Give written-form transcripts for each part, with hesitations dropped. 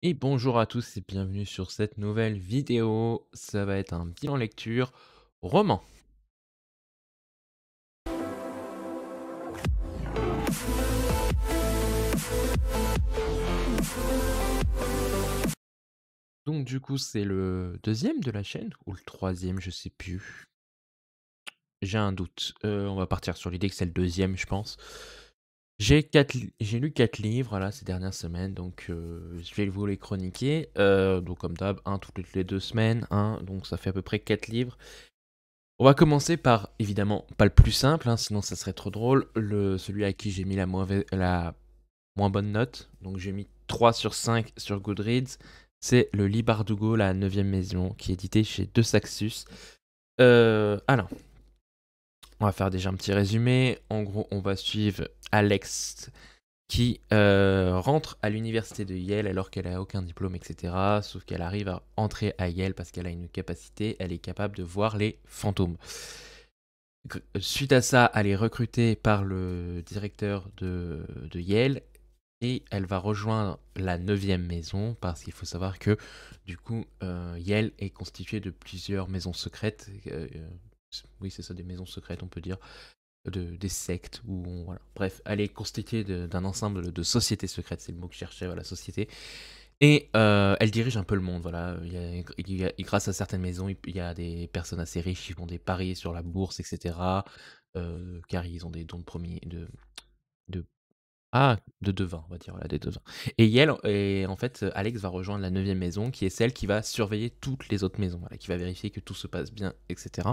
Et bonjour à tous et bienvenue sur cette nouvelle vidéo. Ça va être un bilan lecture roman. Donc du coup c'est le deuxième de la chaîne ou le troisième, je sais plus. J'ai un doute. On va partir sur l'idée que c'est le deuxième, je pense. J'ai lu 4 livres là, ces dernières semaines, donc je vais vous les chroniquer. Donc comme d'hab, un toutes les 2 semaines, donc ça fait à peu près 4 livres. On va commencer par, évidemment, pas le plus simple, sinon ça serait trop drôle, celui à qui j'ai mis la moins bonne note. Donc j'ai mis 3 sur 5 sur Goodreads. C'est le Lit Bardugo, la neuvième maison, qui est édité chez De Saxus. Alors, on va faire déjà un petit résumé. En gros, on va suivre Alex qui rentre à l'université de Yale alors qu'elle a aucun diplôme, etc. Sauf qu'elle arrive à entrer à Yale parce qu'elle a une capacité, elle est capable de voir les fantômes. Suite à ça, elle est recrutée par le directeur de Yale et elle va rejoindre la neuvième maison parce qu'il faut savoir que du coup Yale est constitué de plusieurs maisons secrètes. Oui, c'est ça, des maisons secrètes, on peut dire, des sectes voilà. Bref, elle est constituée d'un ensemble de sociétés secrètes, c'est le mot que je cherchais, voilà, société. Et elle dirige un peu le monde, voilà. Grâce à certaines maisons, il y a des personnes assez riches qui font des paris sur la bourse, etc. Car ils ont des dons de promis, de de devins, on va dire, voilà, des devins. Et en fait, Alex va rejoindre la neuvième maison, qui est celle qui va surveiller toutes les autres maisons, voilà, qui va vérifier que tout se passe bien, etc.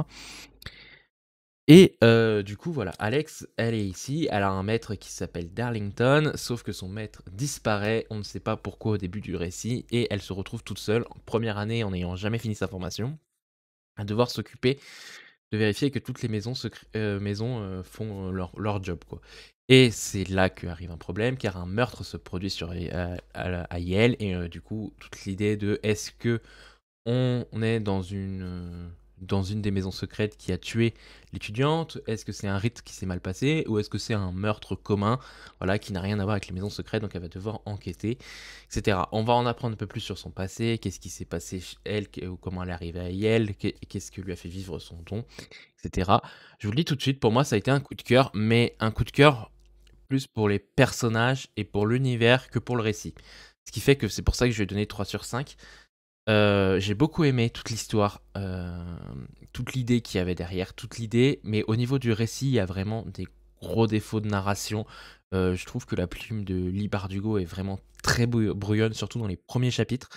Et du coup, voilà, Alex, elle est ici, elle a un maître qui s'appelle Darlington, sauf que son maître disparaît, on ne sait pas pourquoi au début du récit, et elle se retrouve toute seule, en première année, en n'ayant jamais fini sa formation, à devoir s'occuper de vérifier que toutes les maisons font leur job, quoi. Et c'est là qu'arrive un problème, car un meurtre se produit à Yale, et du coup, toute l'idée de est-ce que on est dans une des maisons secrètes qui a tué l'étudiante? Est-ce que c'est un rite qui s'est mal passé? Ou est-ce que c'est un meurtre commun, voilà, qui n'a rien à voir avec les maisons secrètes, donc elle va devoir enquêter, etc. On va en apprendre un peu plus sur son passé, qu'est-ce qui s'est passé chez elle, ou comment elle est arrivée à Yale, qu'est-ce que lui a fait vivre son don, etc. Je vous le dis tout de suite, pour moi ça a été un coup de cœur, mais un coup de cœur plus pour les personnages et pour l'univers que pour le récit. Ce qui fait que c'est pour ça que je lui ai donné 3 sur 5. J'ai beaucoup aimé toute l'histoire, toute l'idée qu'il y avait derrière, toute l'idée, mais au niveau du récit, il y a vraiment des gros défauts de narration. Je trouve que la plume de Lee Bardugo est vraiment très brouillonne, surtout dans les premiers chapitres.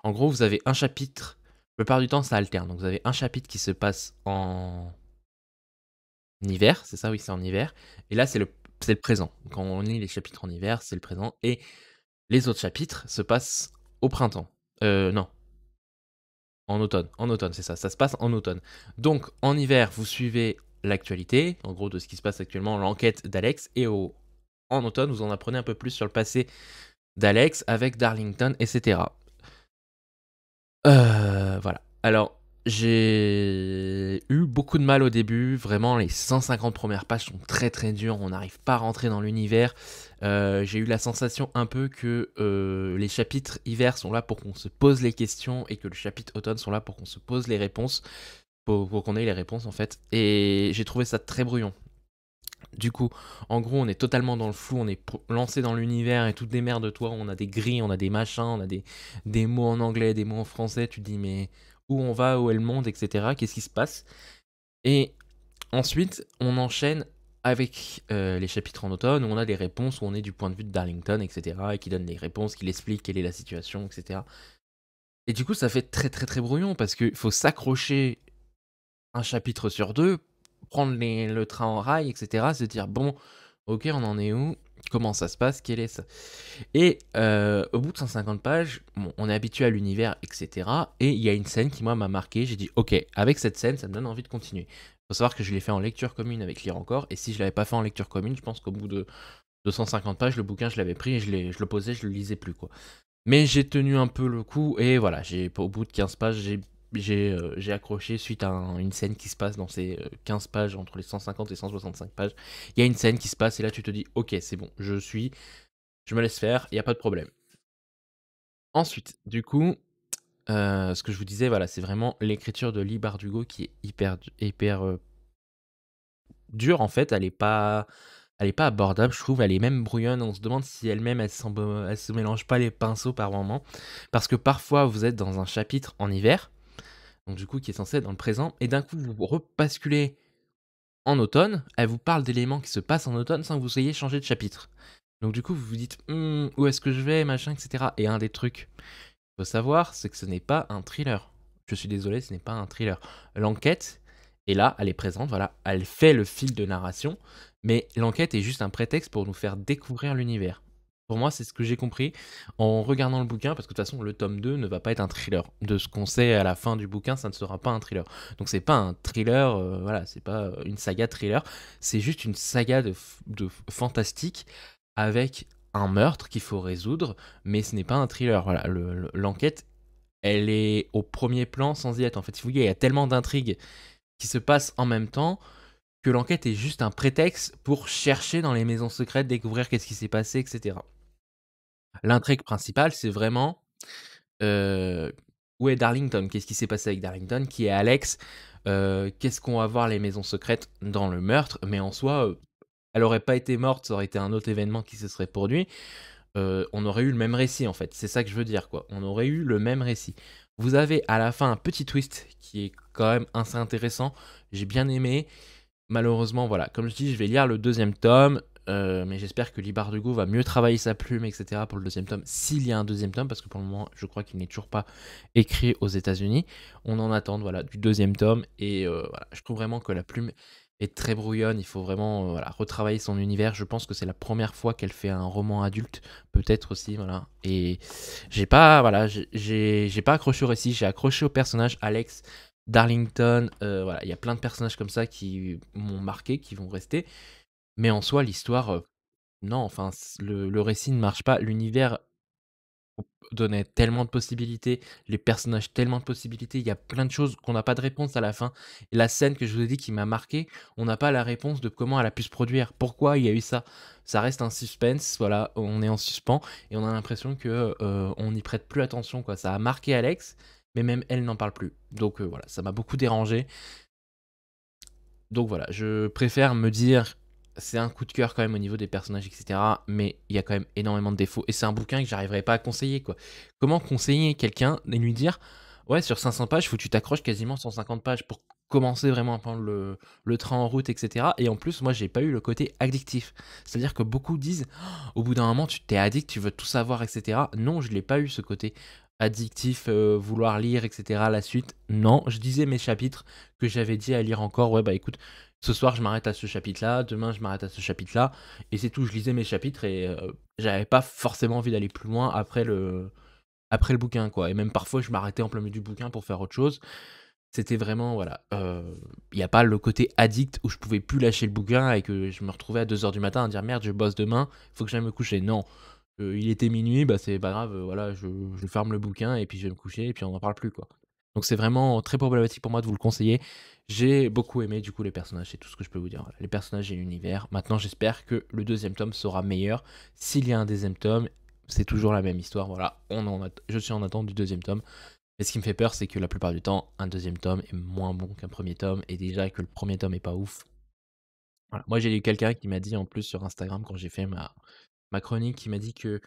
En gros, vous avez un chapitre, la plupart du temps ça alterne, donc vous avez un chapitre qui se passe en hiver, c'est ça? Oui, c'est en hiver, et là c'est le présent. Quand on lit les chapitres en hiver, c'est le présent, et les autres chapitres se passent au printemps. Non, en automne, c'est ça, ça se passe en automne. Donc en hiver, vous suivez l'actualité, en gros de ce qui se passe actuellement, l'enquête d'Alex, et en automne, vous en apprenez un peu plus sur le passé d'Alex avec Darlington, etc. Voilà. Alors, j'ai eu beaucoup de mal au début. Vraiment, les 150 premières pages sont très très dures. On n'arrive pas à rentrer dans l'univers. J'ai eu la sensation un peu que les chapitres hiver sont là pour qu'on se pose les questions et que le chapitre automne sont là pour qu'on se pose les réponses, pour qu'on ait les réponses en fait. Et j'ai trouvé ça très brouillon. Du coup, en gros, on est totalement dans le flou, on est lancé dans l'univers et tout démerde-toi, on a des grilles, on a des machins, on a des mots en anglais, des mots en français, tu te dis mais où on va, où est le monde, etc. Qu'est-ce qui se passe? Et ensuite, on enchaîne avec les chapitres en automne où on a des réponses, où on est du point de vue de Darlington, etc. et qui donne des réponses, qui explique quelle est la situation, etc. Et du coup, ça fait très très très brouillon parce qu'il faut s'accrocher un chapitre sur deux, prendre le train en rail, etc. Se dire bon, ok, on en est où? Comment ça se passe? Quel est ça? Et au bout de 150 pages, bon, on est habitué à l'univers, etc. Et il y a une scène qui, moi, m'a marqué. J'ai dit, ok, avec cette scène, ça me donne envie de continuer. Faut savoir que je l'ai fait en lecture commune avec Lire encore. Et si je l'avais pas fait en lecture commune, je pense qu'au bout de 250 pages, le bouquin, je l'avais pris et je le posais, je le lisais plus, quoi. Mais j'ai tenu un peu le coup. Et voilà, au bout de 15 pages, j'ai accroché suite à une scène qui se passe dans ces 15 pages, entre les 150 et 165 pages. Il y a une scène qui se passe et là tu te dis, ok, c'est bon, je me laisse faire, il n'y a pas de problème. Ensuite, du coup, ce que je vous disais, voilà, c'est vraiment l'écriture de Lee Bardugo qui est hyper dure, en fait. Elle est pas abordable, je trouve. Elle est même brouillonne. On se demande si elle-même, elle se mélange pas les pinceaux par moments. Parce que parfois, vous êtes dans un chapitre en hiver, donc du coup, qui est censé être dans le présent, et d'un coup, vous rebasculez en automne. Elle vous parle d'éléments qui se passent en automne sans que vous ayez changé de chapitre. Donc du coup, vous vous dites: Où est-ce que je vais? Machin, et cetera». Et un des trucs faut savoir, c'est que ce n'est pas un thriller. Je suis désolé, ce n'est pas un thriller. L'enquête est là, elle est présente, voilà, elle fait le fil de narration, mais l'enquête est juste un prétexte pour nous faire découvrir l'univers. Pour moi, c'est ce que j'ai compris en regardant le bouquin, parce que de toute façon, le tome 2 ne va pas être un thriller. De ce qu'on sait à la fin du bouquin, ça ne sera pas un thriller. Donc c'est pas un thriller, voilà, c'est pas une saga thriller, c'est juste une saga de fantastique avec un meurtre qu'il faut résoudre, mais ce n'est pas un thriller. Voilà, l'enquête, elle est au premier plan sans y être. En fait, il y a tellement d'intrigues qui se passent en même temps que l'enquête est juste un prétexte pour chercher dans les maisons secrètes, découvrir qu'est-ce qui s'est passé, etc. L'intrigue principale, c'est vraiment où est Darlington? Qu'est-ce qui s'est passé avec Darlington? Qui est Alex? Qu'est-ce qu'on va voir les maisons secrètes dans le meurtre? Mais en soi, elle aurait pas été morte, ça aurait été un autre événement qui se serait produit. On aurait eu le même récit en fait. C'est ça que je veux dire quoi. On aurait eu le même récit. Vous avez à la fin un petit twist qui est quand même assez intéressant. J'ai bien aimé. Malheureusement, voilà, comme je dis, je vais lire le deuxième tome, mais j'espère que Lee Bardugo va mieux travailler sa plume, etc. pour le deuxième tome, s'il y a un deuxième tome, parce que pour le moment, je crois qu'il n'est toujours pas écrit aux États-Unis. On en attend, voilà, du deuxième tome, et voilà, je trouve vraiment que la plume est très brouillonne. Il faut vraiment voilà, retravailler son univers. Je pense que c'est la première fois qu'elle fait un roman adulte, peut-être aussi, voilà. Et j'ai pas, voilà, j'ai pas accroché au récit, j'ai accroché au personnage Alex. Darlington, voilà, il y a plein de personnages comme ça qui m'ont marqué, qui vont rester. Mais en soi, l'histoire, non, enfin, le récit ne marche pas. L'univers donnait tellement de possibilités, les personnages tellement de possibilités. Il y a plein de choses qu'on n'a pas de réponse à la fin. Et la scène que je vous ai dit qui m'a marqué, on n'a pas la réponse de comment elle a pu se produire. Pourquoi il y a eu ça? Ça reste un suspense, voilà, on est en suspens et on a l'impression que on n'y prête plus attention, quoi. Ça a marqué Alex, mais même elle n'en parle plus. Donc voilà, ça m'a beaucoup dérangé. Donc voilà, je préfère me dire, c'est un coup de cœur quand même au niveau des personnages, et cetera, mais il y a quand même énormément de défauts et c'est un bouquin que j'arriverai pas à conseiller, quoi. Comment conseiller quelqu'un et lui dire: «Ouais, sur 500 pages, faut que tu t'accroches quasiment 150 pages pour commencer vraiment à prendre le train en route», et cetera, et en plus, moi, j'ai pas eu le côté addictif. C'est-à-dire que beaucoup disent: «Au bout d'un moment, tu t'es addict, tu veux tout savoir», et cetera. Non, je l'ai pas eu ce côté addictif, vouloir lire, et cetera, la suite. Non, je lisais mes chapitres que j'avais dit à lire encore. Ouais, bah écoute, ce soir je m'arrête à ce chapitre-là, demain je m'arrête à ce chapitre-là, et c'est tout. Je lisais mes chapitres et j'avais pas forcément envie d'aller plus loin après le bouquin, quoi. Et même parfois je m'arrêtais en plein milieu du bouquin pour faire autre chose. C'était vraiment, voilà, il y a pas le côté addict où je pouvais plus lâcher le bouquin et que je me retrouvais à 2 heures du matin à dire: «Merde, je bosse demain, faut que j'aille me coucher». Non, il était minuit, bah, c'est pas grave, voilà, je ferme le bouquin et puis je vais me coucher et puis on n'en parle plus, quoi. Donc c'est vraiment très problématique pour moi de vous le conseiller. J'ai beaucoup aimé du coup les personnages, c'est tout ce que je peux vous dire. Voilà, les personnages et l'univers. Maintenant, j'espère que le deuxième tome sera meilleur. S'il y a un deuxième tome, c'est toujours la même histoire, voilà, je suis en attente du deuxième tome. Mais ce qui me fait peur, c'est que la plupart du temps, un deuxième tome est moins bon qu'un premier tome et déjà que le premier tome est pas ouf. Voilà. Moi, j'ai eu quelqu'un qui m'a dit en plus sur Instagram quand j'ai fait ma chronique, qui m'a dit que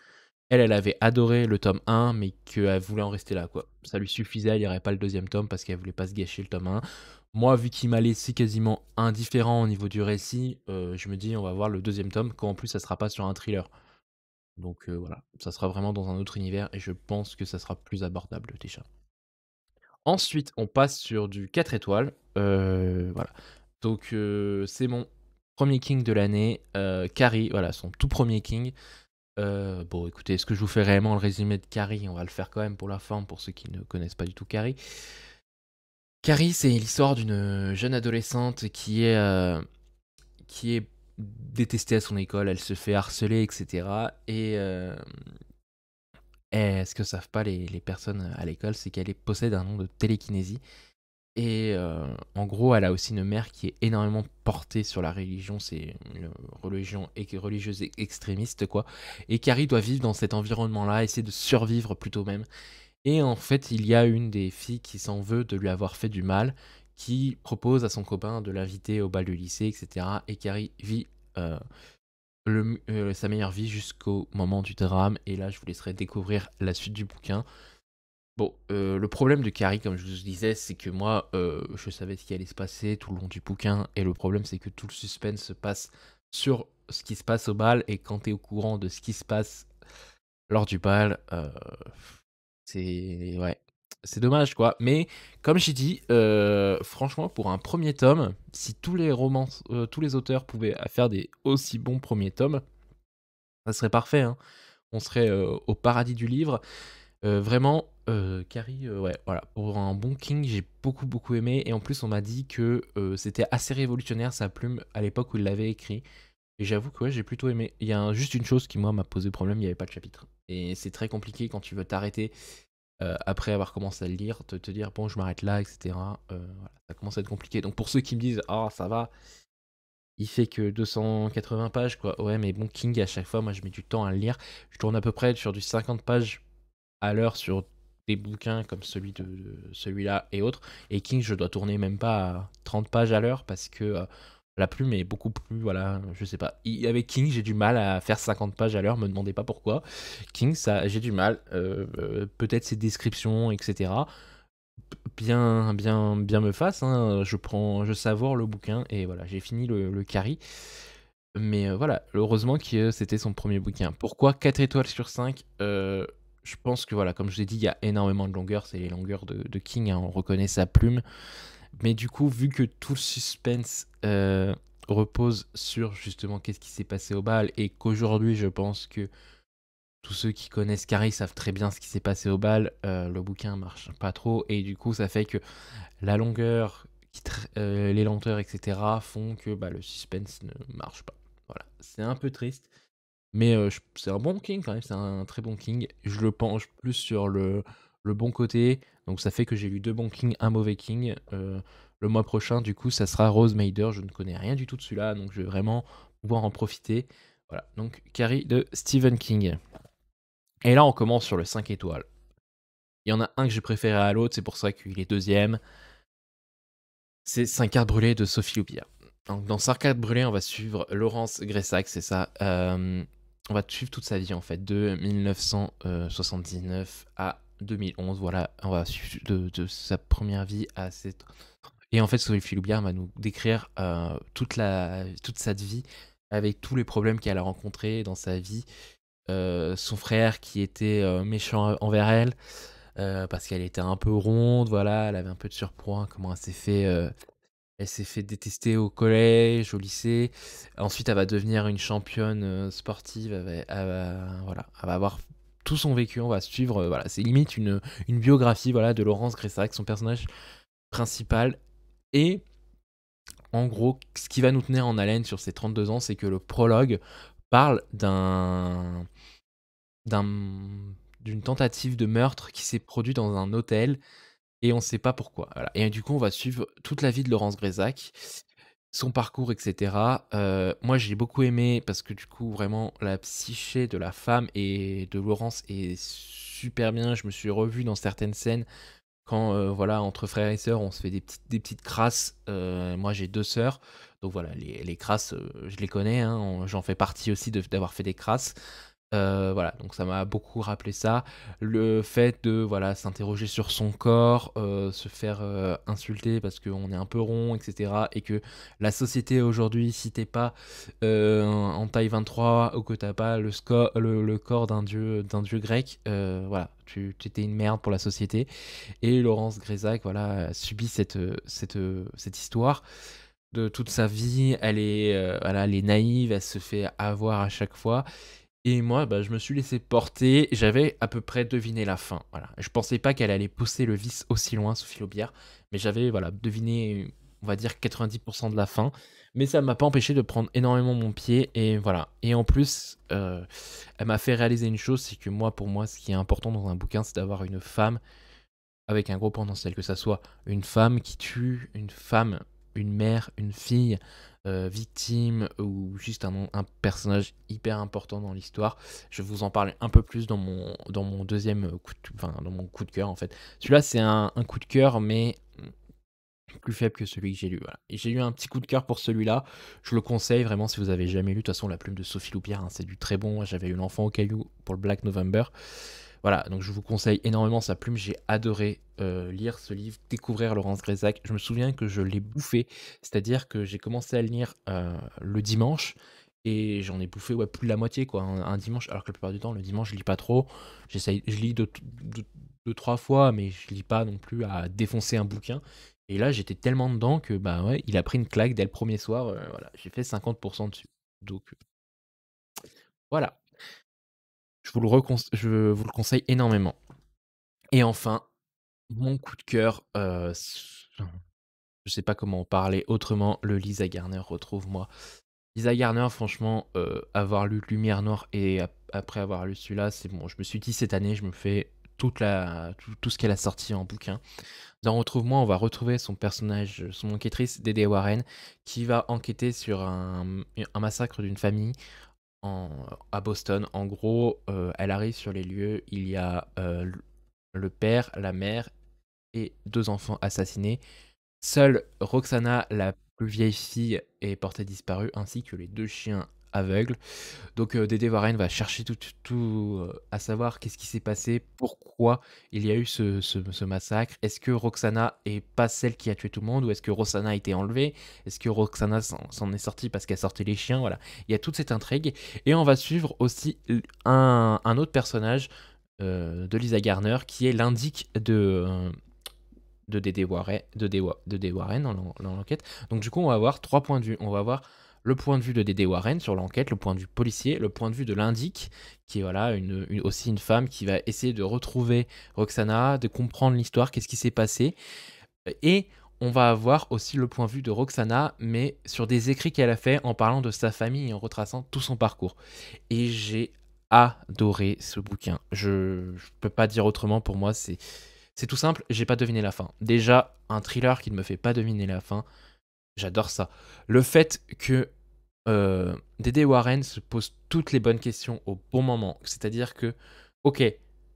elle avait adoré le tome 1, mais qu'elle voulait en rester là, quoi. Ça lui suffisait, elle irait pas le deuxième tome parce qu'elle voulait pas se gâcher le tome 1. Moi, vu qu'il m'a laissé quasiment indifférent au niveau du récit, je me dis: «On va voir le deuxième tome», quand en plus ça sera pas sur un thriller. Donc voilà, ça sera vraiment dans un autre univers et je pense que ça sera plus abordable déjà. Ensuite, on passe sur du 4 étoiles, voilà. Donc c'est mon premier king de l'année, Carrie, voilà, son tout premier king. Bon, écoutez, est-ce que je vous fais réellement le résumé de Carrie? On va le faire quand même pour la forme, pour ceux qui ne connaissent pas du tout Carrie. Carrie, c'est l'histoire d'une jeune adolescente qui est détestée à son école. Elle se fait harceler, et cetera, et ce que savent pas les personnes à l'école, c'est qu'elle possède un don de télékinésie et en gros, elle a aussi une mère qui est énormément portée sur la religion. C'est une religion religieuse extrémiste, quoi. Et Carrie doit vivre dans cet environnement-là, essayer de survivre plutôt même. Et en fait, il y a une des filles qui s'en veut de lui avoir fait du mal, qui propose à son copain de l'inviter au bal du lycée, etc. Et Carrie vit sa meilleure vie jusqu'au moment du drame. Et là, je vous laisserai découvrir la suite du bouquin. Bon, le problème de Carrie, comme je vous disais, c'est que moi, je savais ce qui allait se passer tout le long du bouquin, et le problème, c'est que tout le suspense se passe sur ce qui se passe au bal, et quand tu es au courant de ce qui se passe lors du bal, c'est ouais, c'est dommage, quoi. Mais comme j'ai dit, franchement, pour un premier tome, si tous les auteurs pouvaient faire des aussi bons premiers tomes, ça serait parfait, hein. On serait, au paradis du livre. Vraiment, Carrie, ouais, voilà, pour un bon King, j'ai beaucoup, beaucoup aimé, et en plus, on m'a dit que, c'était assez révolutionnaire sa plume à l'époque où il l'avait écrit, et j'avoue que ouais, j'ai plutôt aimé. Il y a juste une chose qui, moi, m'a posé problème, il y avait pas de chapitre, et c'est très compliqué quand tu veux t'arrêter, après avoir commencé à le lire, te dire: «Bon, je m'arrête là» et cetera, voilà, ça commence à être compliqué. Donc pour ceux qui me disent: «Ah ça va, il fait que 280 pages, quoi». Ouais, mais bon, King, à chaque fois, moi, je mets du temps à le lire. Je tourne à peu près sur du 50 pages à l'heure sur des bouquins comme celui-là et autres. Et King, je dois tourner même pas à 30 pages à l'heure parce que la plume est beaucoup plus, voilà, je sais pas. Avec King, j'ai du mal à faire 50 pages à l'heure, me demandez pas pourquoi. King, ça, j'ai du mal. Peut-être ses descriptions, etc. Bien me fasse, hein. Je savoure le bouquin, et voilà, j'ai fini le Carrie. Mais voilà, heureusement que c'était son premier bouquin. Pourquoi 4 étoiles sur 5? Je pense que voilà, comme je l'ai dit, il y a énormément de longueur, c'est les longueurs de King, hein, on reconnaît sa plume. Mais du coup, vu que tout le suspense repose sur justement qu'est-ce qui s'est passé au bal, et qu'aujourd'hui, je pense que tous ceux qui connaissent Carrie savent très bien ce qui s'est passé au bal, le bouquin marche pas trop, et du coup, ça fait que la longueur, les lenteurs, etc., font que bah, le suspense ne marche pas. Voilà, c'est un peu triste, mais c'est un bon King quand même, c'est un très bon King. Je le penche plus sur le bon côté, donc ça fait que j'ai lu 2 bons King, un mauvais King. Le mois prochain, du coup, ça sera Rose Mader. Je ne connais rien du tout de celui-là, donc je vais vraiment pouvoir en profiter. Voilà, donc Carrie de Stephen King. Et là, on commence sur le 5 étoiles. Il y en a un que j'ai préféré à l'autre, c'est pour ça qu'il est deuxième. C'est 5 cartes brûlées de Sophie Loupia. Donc, dans 5 cartes brûlées, on va suivre Laurence Gressac, c'est ça. On va suivre toute sa vie, en fait, de 1979 à 2011. Voilà, on va suivre de sa première vie à cette. Et en fait, Sophie Loupia va nous décrire toute sa vie, avec tous les problèmes qu'elle a rencontrés dans sa vie. Son frère qui était méchant envers elle, parce qu'elle était un peu ronde, voilà, elle avait un peu de surpoids, comment elle s'est fait détester au collège, au lycée. Ensuite, elle va devenir une championne sportive. Voilà, elle va avoir tout son vécu. On va suivre. Voilà, c'est limite une biographie, voilà, de Laurence Gressac, son personnage principal. Et en gros, ce qui va nous tenir en haleine sur ces 32 ans, c'est que le prologue parle d'une tentative de meurtre qui s'est produite dans un hôtel, et on ne sait pas pourquoi. Voilà. Et du coup, on va suivre toute la vie de Laurence Grézac, son parcours, etc. Moi, j'ai beaucoup aimé parce que du coup, vraiment, la psyché de la femme et de Laurence est super bien. Je me suis revu dans certaines scènes quand, voilà, entre frères et sœurs, on se fait des petites crasses. Moi, j'ai 2 sœurs, donc voilà, les crasses, je les connais, hein, j'en fais partie aussi d'avoir fait des crasses. Voilà, donc ça m'a beaucoup rappelé ça. Le fait de, voilà, s'interroger sur son corps, se faire, insulter parce qu'on est un peu rond, et cetera, et que la société aujourd'hui, si tu pas, en taille 23 ou que t'as pas le corps d'un dieu grec, voilà, tu étais une merde pour la société. Et Laurence Grézac, voilà, a subi cette histoire de toute sa vie. Voilà, elle est naïve, elle se fait avoir à chaque fois. Et moi, bah, je me suis laissé porter. J'avais à peu près deviné la fin. Voilà. Je pensais pas qu'elle allait pousser le vice aussi loin, Sophie Laubière, mais j'avais, voilà, deviné, on va dire 90% de la fin. Mais ça ne m'a pas empêché de prendre énormément mon pied, et voilà. Et en plus, elle m'a fait réaliser une chose, c'est que moi, pour moi, ce qui est important dans un bouquin, c'est d'avoir une femme avec un gros potentiel, que ça soit une femme qui tue, une femme, une mère, une fille, victime ou juste un personnage hyper important dans l'histoire. Je vais vous en parler un peu plus dans mon deuxième coup de enfin, dans mon coup de cœur, en fait. Celui-là, c'est un coup de cœur, mais plus faible que celui que j'ai lu, voilà. Et j'ai eu un petit coup de cœur pour celui-là. Je le conseille vraiment si vous avez jamais lu. De toute façon, La Plume de Sophie Loupière, hein, c'est du très bon. Moi, j'avais eu L'Enfant au caillou pour le Black November. Voilà, donc je vous conseille énormément sa plume. J'ai adoré lire ce livre, découvrir Laurence Grésac. Je me souviens que je l'ai bouffé, c'est-à-dire que j'ai commencé à le lire le dimanche et j'en ai bouffé ouais, plus de la moitié quoi, un dimanche. Alors que la plupart du temps, le dimanche, je lis pas trop. J'essaye, je lis deux, trois fois, mais je lis pas non plus à défoncer un bouquin. Et là, j'étais tellement dedans que bah ouais, il a pris une claque dès le premier soir. Voilà, j'ai fait 50% dessus. Donc voilà, je vous le conseille énormément. Et enfin, mon coup de cœur, je sais pas comment en parler autrement, le Lisa Garner Retrouve-moi. Lisa Garner, franchement, avoir lu Lumière Noire et après avoir lu celui-là, c'est bon. Je me suis dit cette année, je me fais tout ce qu'elle a sorti en bouquin. Dans Retrouve-moi, on va retrouver son personnage, son enquêtrice, Dédé Warren, qui va enquêter sur un massacre d'une famille à Boston. En gros, elle arrive sur les lieux, il y a le père, la mère et 2 enfants assassinés. Seule Roxana, la plus vieille fille, est portée disparue, ainsi que les 2 chiens aveugles. Donc Dédé Warren va chercher à savoir qu'est-ce qui s'est passé, pourquoi il y a eu ce massacre. Est-ce que Roxana est pas celle qui a tué tout le monde, ou est-ce que Roxana a été enlevée? Est-ce que Roxana s'en est sortie parce qu'elle sortait les chiens? Voilà, il y a toute cette intrigue. Et on va suivre aussi un autre personnage de Lisa Garner, qui est l'indique de Dédé Warren, de Dédé Warren dans l'enquête. Donc du coup, on va avoir 3 points de vue. On va avoir le point de vue de Dédé Warren sur l'enquête, le point de vue policier, le point de vue de l'indique, qui est voilà, aussi une femme qui va essayer de retrouver Roxana, de comprendre l'histoire, qu'est-ce qui s'est passé. Et on va avoir aussi le point de vue de Roxana, mais sur des écrits qu'elle a fait en parlant de sa famille et en retraçant tout son parcours. Et j'ai adoré ce bouquin. Je peux pas dire autrement, pour moi, c'est tout simple, j'ai pas deviné la fin. Déjà, un thriller qui ne me fait pas deviner la fin, j'adore ça. Le fait que Dédé Warren se pose toutes les bonnes questions au bon moment. C'est-à-dire que, ok,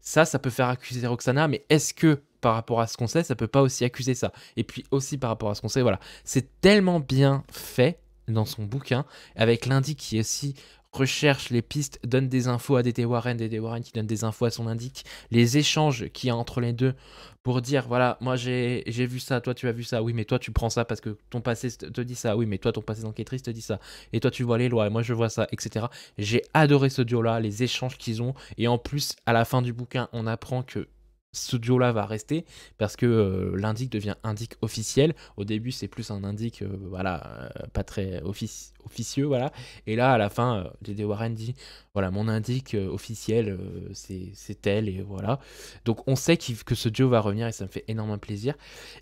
ça peut faire accuser Roxana, mais est-ce que par rapport à ce qu'on sait, ça peut pas aussi accuser ça? Et puis aussi par rapport à ce qu'on sait, voilà. C'est tellement bien fait dans son bouquin, avec l'indice qui aussi recherche les pistes, donne des infos à Dédé Warren qui donne des infos à son indique, les échanges qu'il y a entre les deux pour dire voilà, moi j'ai vu ça, toi tu as vu ça, oui, mais toi tu prends ça parce que ton passé te dit ça, oui, mais toi ton passé d'enquêtrice te dit ça, et toi tu vois les lois, et moi je vois ça, etc. J'ai adoré ce duo-là, les échanges qu'ils ont, et en plus, à la fin du bouquin, on apprend que ce duo-là va rester parce que l'indic devient indic officiel. Au début, c'est plus un indic, voilà, pas très officieux, voilà. Et là, à la fin, J.D. Warren dit, voilà, mon indic officiel, c'est elle, et voilà. Donc, on sait que ce duo va revenir et ça me fait énormément plaisir.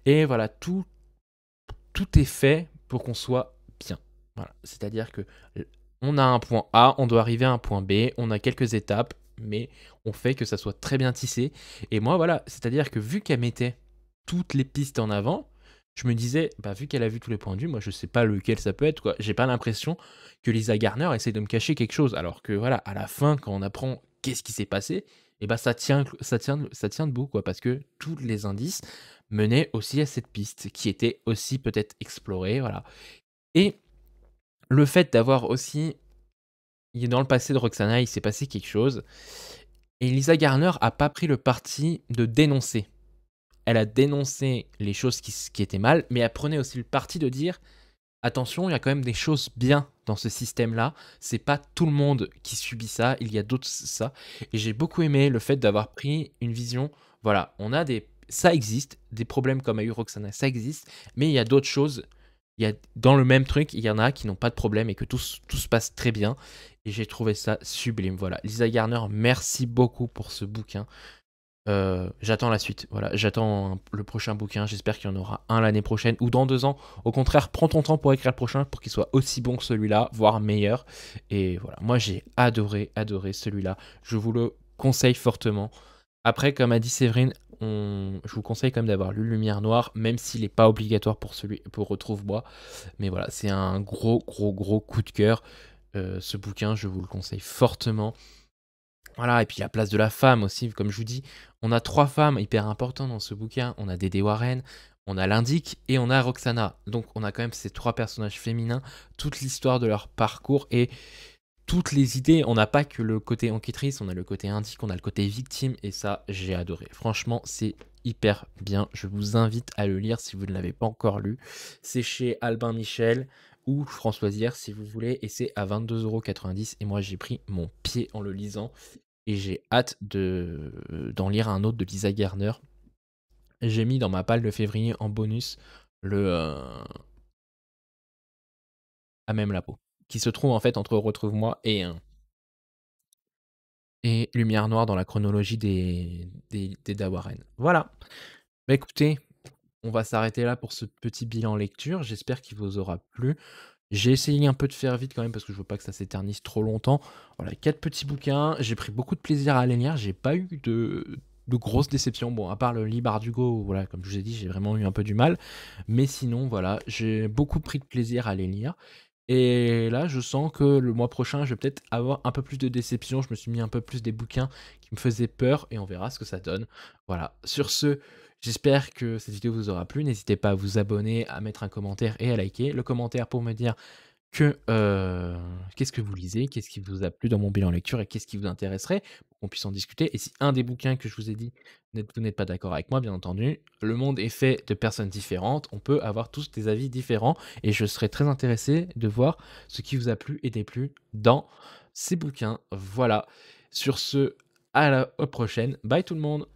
Et voilà, tout est fait pour qu'on soit bien. Voilà. C'est-à-dire que on a un point A, on doit arriver à un point B, on a quelques étapes, mais on fait que ça soit très bien tissé. Et moi, voilà, c'est-à-dire que vu qu'elle mettait toutes les pistes en avant, je me disais, bah, vu qu'elle a vu tous les points de vue, moi je sais pas lequel ça peut être, quoi. J'ai pas l'impression que Lisa Garner essaie de me cacher quelque chose. Alors que voilà, à la fin, quand on apprend qu'est-ce qui s'est passé, et bah ça tient debout, quoi, parce que tous les indices menaient aussi à cette piste, qui était aussi peut-être explorée, voilà. Et le fait d'avoir aussi, dans le passé de Roxana, il s'est passé quelque chose, et Lisa Garner a pas pris le parti de dénoncer. Elle a dénoncé les choses qui étaient mal, mais elle prenait aussi le parti de dire attention, il y a quand même des choses bien dans ce système-là. C'est pas tout le monde qui subit ça, il y a d'autres ça. Et j'ai beaucoup aimé le fait d'avoir pris une vision. Voilà, ça existe, des problèmes comme a eu Roxana, ça existe, mais il y a d'autres choses. Dans le même truc, il y en a qui n'ont pas de problème et que tout se passe très bien. Et j'ai trouvé ça sublime. Voilà, Lisa Garner, merci beaucoup pour ce bouquin. J'attends la suite. Voilà, j'attends le prochain bouquin. J'espère qu'il y en aura un l'année prochaine ou dans 2 ans. Au contraire, prends ton temps pour écrire le prochain pour qu'il soit aussi bon que celui-là, voire meilleur. Et voilà, moi j'ai adoré celui-là. Je vous le conseille fortement. Après, comme a dit Séverine, je vous conseille quand même d'avoir lu Lumière Noire, même s'il est pas obligatoire pour Retrouve-moi. Mais voilà, c'est un gros, gros, gros coup de cœur. Ce bouquin, je vous le conseille fortement. Voilà, et puis la place de la femme aussi, comme je vous dis, on a 3 femmes hyper importantes dans ce bouquin. On a Dédé Warren, on a l'Indique et on a Roxana. Donc on a quand même ces 3 personnages féminins, toute l'histoire de leur parcours et toutes les idées. On n'a pas que le côté enquêtrice, on a le côté indique, on a le côté victime, et ça, j'ai adoré. Franchement, c'est hyper bien. Je vous invite à le lire si vous ne l'avez pas encore lu. C'est chez Albin Michel ou Françoisière si vous voulez, et c'est à 22,90 €. Et moi, j'ai pris mon pied en le lisant, et j'ai hâte d'en lire un autre de Lisa Garner. J'ai mis dans ma palle de février en bonus le À même la peau, qui se trouve en fait entre Retrouve-moi et Lumière Noire dans la chronologie des Dawarren. Voilà. Bah écoutez, on va s'arrêter là pour ce petit bilan lecture. J'espère qu'il vous aura plu. J'ai essayé un peu de faire vite quand même parce que je veux pas que ça s'éternise trop longtemps. Voilà, 4 petits bouquins. J'ai pris beaucoup de plaisir à les lire. J'ai pas eu de grosses déceptions. Bon, à part le lit Bardugo, voilà, comme je vous ai dit, j'ai vraiment eu un peu du mal. Mais sinon, voilà, j'ai beaucoup pris de plaisir à les lire. Et là, je sens que le mois prochain, je vais peut-être avoir un peu plus de déception. Je me suis mis un peu plus des bouquins qui me faisaient peur et on verra ce que ça donne. Voilà. Sur ce, j'espère que cette vidéo vous aura plu. N'hésitez pas à vous abonner, à mettre un commentaire et à liker. Le commentaire pour me dire qu'est-ce que vous lisez, qu'est-ce qui vous a plu dans mon bilan lecture et qu'est-ce qui vous intéresserait pour qu'on puisse en discuter. Et si un des bouquins que je vous ai dit, vous n'êtes pas d'accord avec moi, bien entendu, le monde est fait de personnes différentes, on peut avoir tous des avis différents et je serais très intéressé de voir ce qui vous a plu et déplu dans ces bouquins. Voilà. Sur ce, à la prochaine. Bye tout le monde.